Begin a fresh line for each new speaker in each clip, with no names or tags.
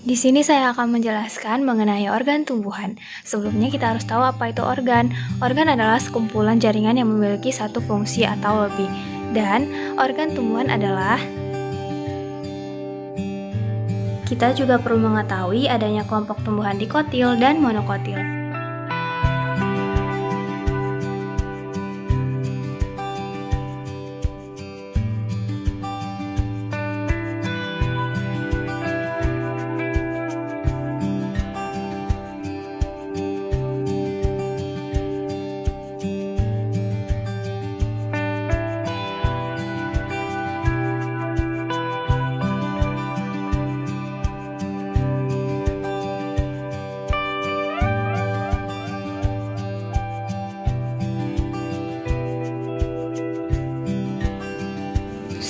Di sini saya akan menjelaskan mengenai organ tumbuhan. Sebelumnya kita harus tahu apa itu organ. Organ adalah sekumpulan jaringan yang memiliki satu fungsi atau lebih. Dan organ tumbuhan adalah kita juga perlu mengetahui adanya kelompok tumbuhan dikotil dan monokotil.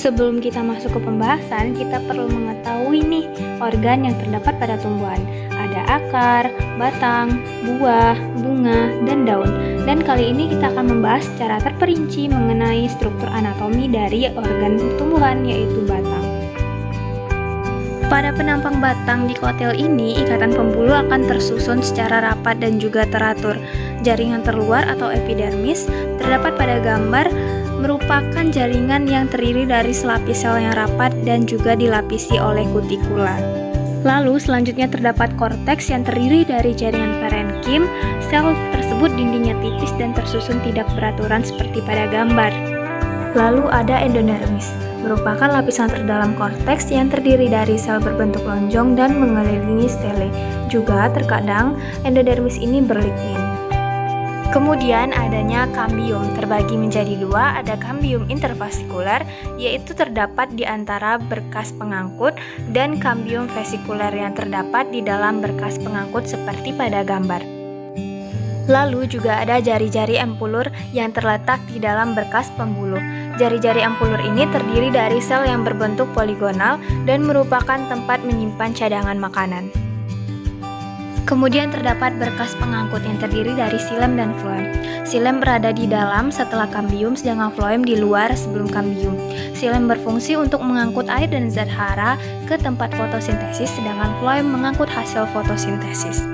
Sebelum kita masuk ke pembahasan, kita perlu mengetahui nih organ yang terdapat pada tumbuhan. Ada akar, batang, buah, bunga, dan daun. Dan kali ini kita akan membahas secara terperinci mengenai struktur anatomi dari organ tumbuhan, yaitu batang. Pada penampang batang dikotil ini, ikatan pembuluh akan tersusun secara rapat dan juga teratur. Jaringan terluar atau epidermis terdapat pada gambar merupakan jaringan yang terdiri dari selapis sel yang rapat dan juga dilapisi oleh kutikula. Lalu selanjutnya terdapat korteks yang terdiri dari jaringan parenkim. Sel tersebut dindingnya tipis dan tersusun tidak beraturan seperti pada gambar. Lalu ada endodermis, merupakan lapisan terdalam korteks yang terdiri dari sel berbentuk lonjong dan mengelilingi stele. Juga terkadang endodermis ini berlignin. Kemudian adanya kambium, terbagi menjadi dua, ada kambium intervasikular, yaitu terdapat di antara berkas pengangkut, dan kambium vesikuler yang terdapat di dalam berkas pengangkut seperti pada gambar. Lalu juga ada jari-jari empulur yang terletak di dalam berkas pembuluh. Jari-jari empulur ini terdiri dari sel yang berbentuk poligonal dan merupakan tempat menyimpan cadangan makanan. Kemudian terdapat berkas pengangkut yang terdiri dari xilem dan floem. Xilem berada di dalam setelah kambium, sedangkan floem di luar sebelum kambium. Xilem berfungsi untuk mengangkut air dan zat hara ke tempat fotosintesis, sedangkan floem mengangkut hasil fotosintesis.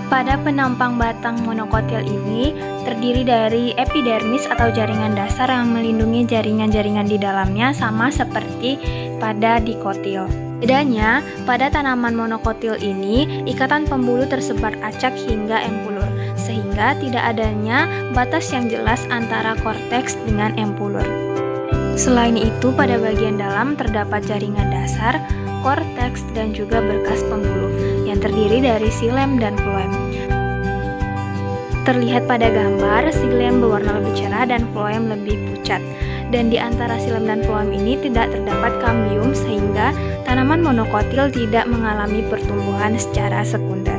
Pada penampang batang monokotil ini terdiri dari epidermis atau jaringan dasar yang melindungi jaringan-jaringan di dalamnya, sama seperti pada dikotil. Bedanya, pada tanaman monokotil ini, ikatan pembuluh tersebar acak hingga empulur, sehingga tidak adanya batas yang jelas antara korteks dengan empulur. Selain itu, pada bagian dalam terdapat jaringan dasar, korteks, dan juga berkas pembuluh, yang terdiri dari xilem dan floem. Terlihat pada gambar, xilem berwarna lebih cerah dan floem lebih pucat. Dan di antara xilem dan floem ini tidak terdapat kambium, sehingga tanaman monokotil tidak mengalami pertumbuhan secara sekunder.